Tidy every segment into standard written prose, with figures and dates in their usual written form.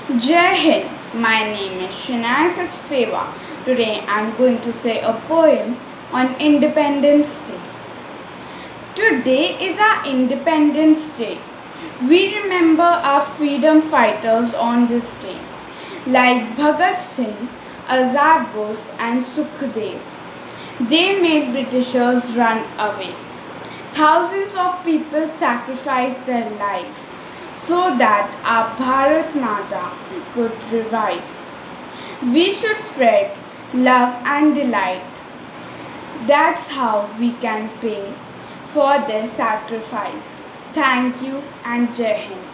Jai Hind. My name is Shanai Sachdeva. Today I am going to say a poem on Independence Day. Today is our Independence Day. We remember our freedom fighters on this day, like Bhagat Singh, Azad Bose, and Sukhdev. They made Britishers run away. Thousands of people sacrificed their lives so that our Bharat Mata could revive. We should spread love and delight. That's how we can pay for their sacrifice. Thank you and Jai Hind.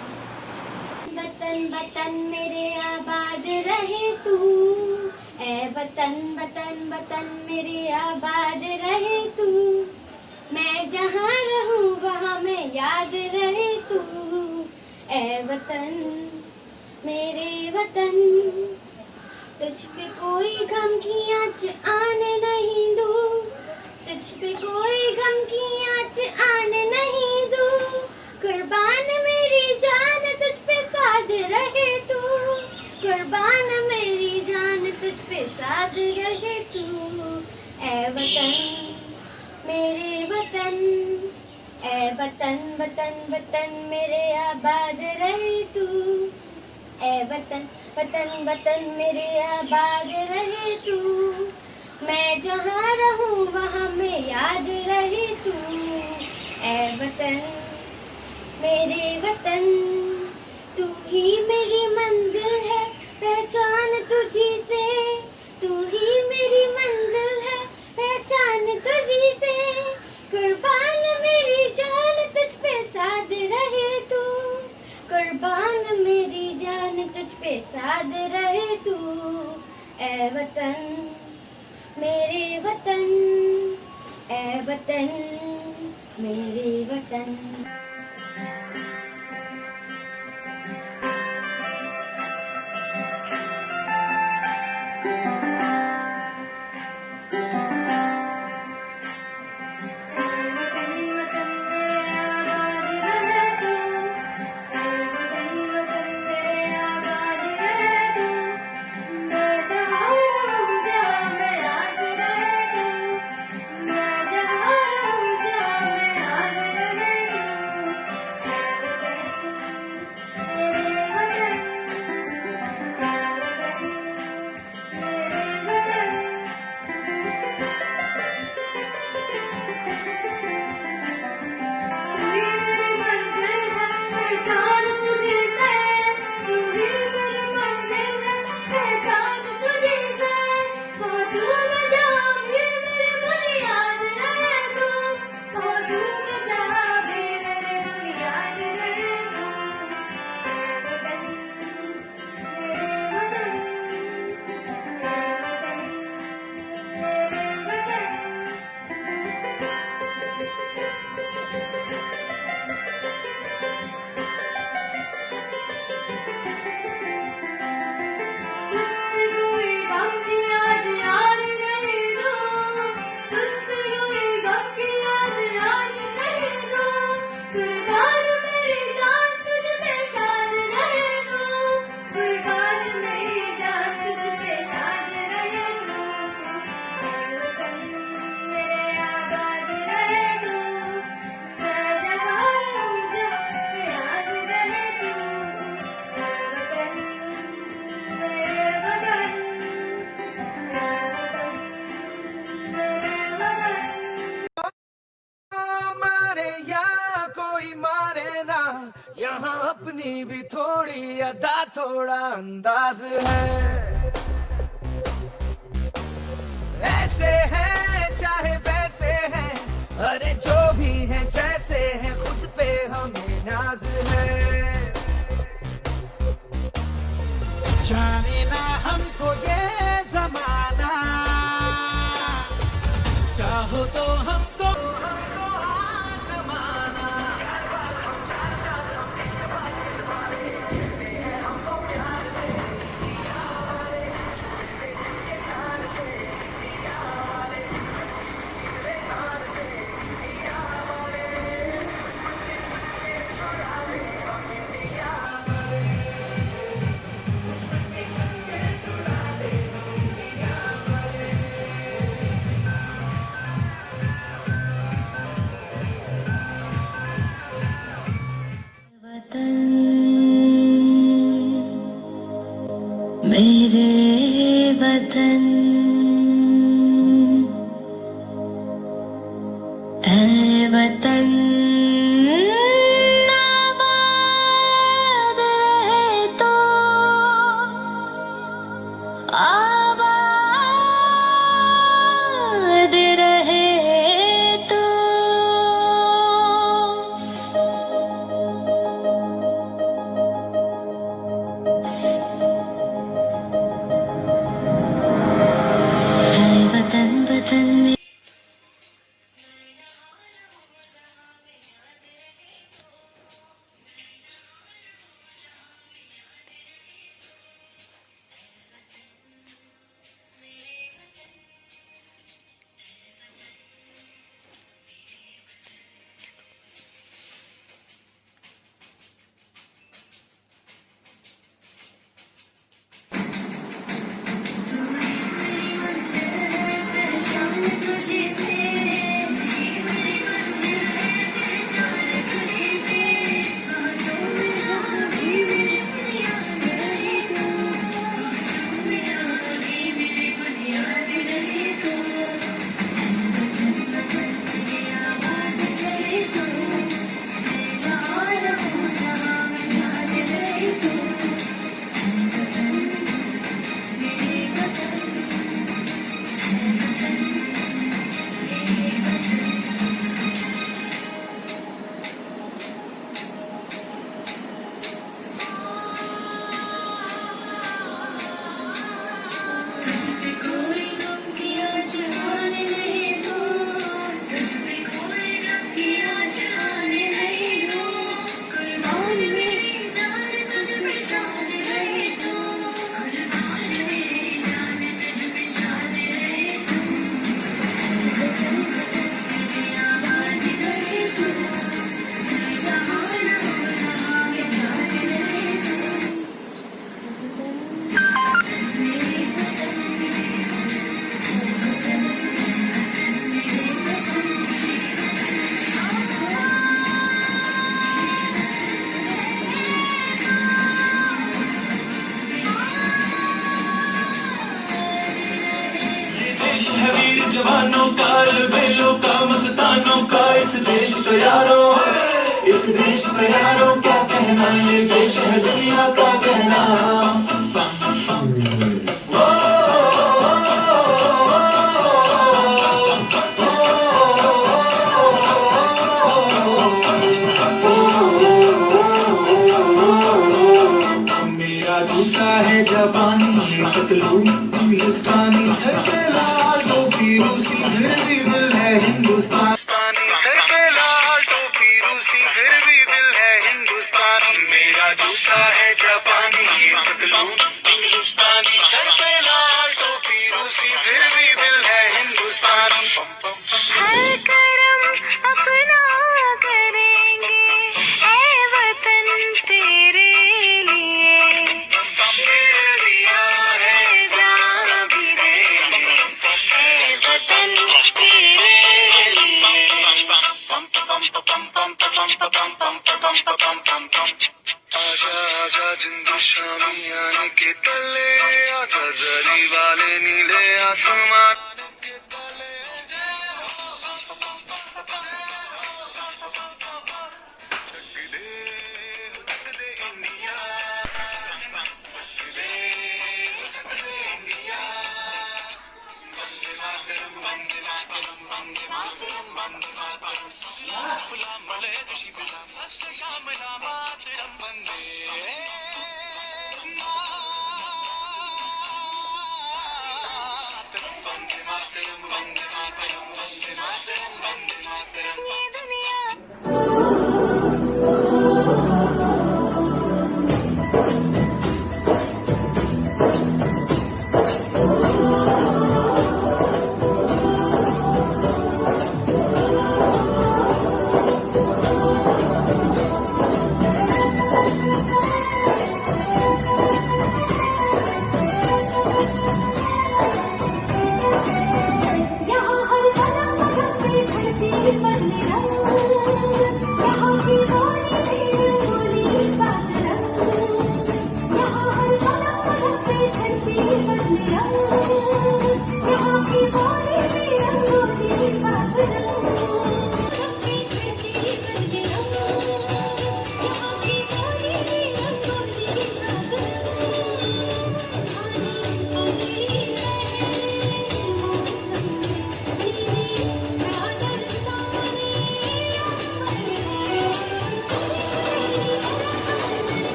वतन वतन मेरे आबाद रहे तू, ऐ वतन वतन वतन मेरे आबाद रहे तू। मैं जहाँ रहूँ वहाँ मैं याद रहे तू, ऐ वतन मेरे वतन। तुझ पे कोई गम की आँच आने नहीं दूँ, तुझ पे कोई गम की आँच आने नहीं दूँ। कुर्बान मेरी जान तुझ पे साध रहे तू, कुर्बान मेरी जान तुझ पे साध रहे तू। ऐ वतन मेरे वतन, ऐ वतन वतन वतन मेरे आबाद रहे तू, ऐ वतन वतन वतन मेरे आबाद रहे तू। मैं जहाँ रहूँ वहाँ मैं याद रहे तू, ऐ वतन मेरे वतन। तू ही मेरी मंजिल है पहचान तुझी से, तू ही मेरी मंजिल है पहचान तुझी से। कुर्बान मेरी जान तुझ पे साध रहे तू, कुर्बान मेरी जान तुझ पे साध रहे तू। ऐ वतन मेरे वतन, ऐ वतन मेरे वतन। यहाँ अपनी भी थोड़ी अदा थोड़ा अंदाज है। ऐसे हैं चाहे वैसे हैं, अरे जो भी हैं जैसे हैं, खुद पे हमें नाज है। जाने ना हमको ये जमाना, चाहो तो हमको मेरे वतन ऐ वतन आबाद रहे तो आबाद रहे तो है वतन वतन में है वीर जवानों का, बेलों का, मस्तानों का, इस देश का यारों, इस देश का यारों क्या कहना, ये देश है दुनिया का कहना। मेरा जूता है जापानी, पतलून हिंदुस्तानी, सर पे लाल टोपी रूसी, फिर भी दिल है हिंदुस्तानी, सर पे लाल टोपी रूसी, फिर भी दिल है हिंदुस्तानी। मेरा जूता है जापानी, पतलून हिंदुस्तानी, सर पे लाल टोपी रूसी, फिर भी दिल है हिंदुस्तानी। हर करम अपना करेंगे ऐ वतन तेरे लिए, जान भी देंगे ऐ वतन तेरे आजा आजा जिंदू शामी आने के तले, आजा जरी वाले नीले आसमान के तले, चक दे इंडिया, चक दे इंडिया, वंदे मातरम, वंदे मातरम, वंदे मातरम, वंदे मातरम, फुला मले खुशी बिना सच शाम ना मातरम, वंदे मातरम, वंदे मातरम, वंदे मातरम, वंदे मातरम, वंदे मातरम। ये दुनिया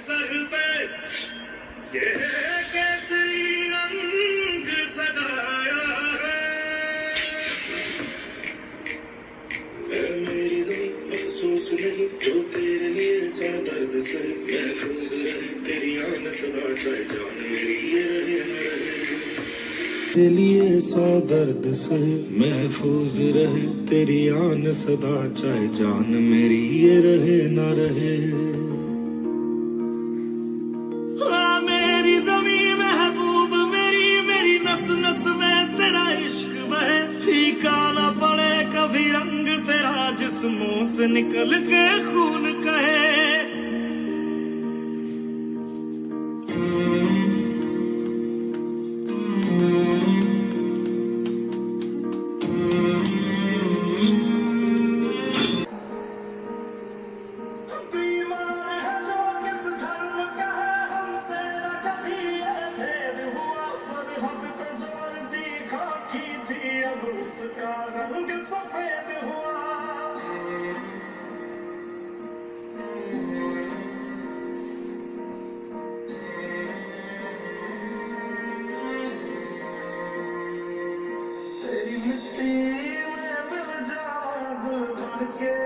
सर पे ये केसरी रंग सजाया है मेरी ज़मीं अफसोस नहीं जो तेरे लिए सौ दर्द से महफूज रहे तेरी आन सदा चाहे जान मेरी ये रहे न रहे तेरे लिए सौ दर्द से महफूज रहे तेरी आन सदा चाहे जान मेरी ये रहे न रहे हाँ मेरी ज़मीं महबूब मेरी मेरी नस नस में तेरा इश्क बहे फीका न पड़े कभी रंग तेरा जिस्मों से निकल के खून कहे बीमार है जो किस धर्म का है हमसे न कभी ये भेद हुआ सरहद पे जो वर्दी खाकी थी अब उसका रंग सफेद हुआ तेरी मिट्टी में मिल जावा गुल बन के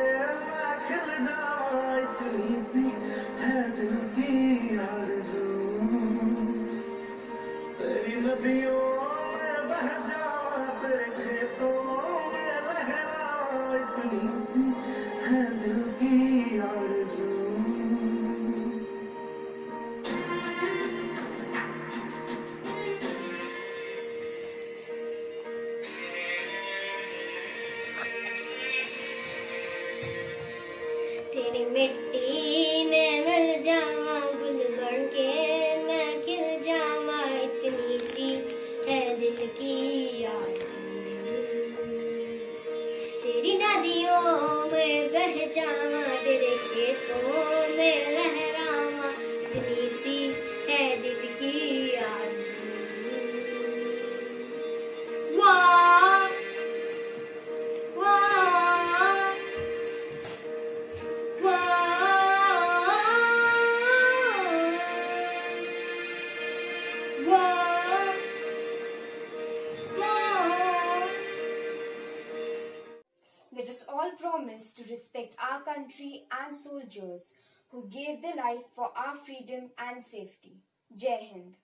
मैं खिल जावा इतनी सी है दिल की आरज़ू तेरी नदियों में बह जावा तेरे खेतों में लहरावा इतनी सी है दिल की आरज़ू तेरी मिट्टी में मिल जावा गुल बन के मैं खिल जावा इतनी सी है दिल की आरज़ू तेरी नदियों में बह जावा तेरे खेतों में लहरावा इतनी सी है दिल की आरज़ू वाह वाह Let us all promise to respect our country and soldiers who gave their life for our freedom and safety. Jai Hind.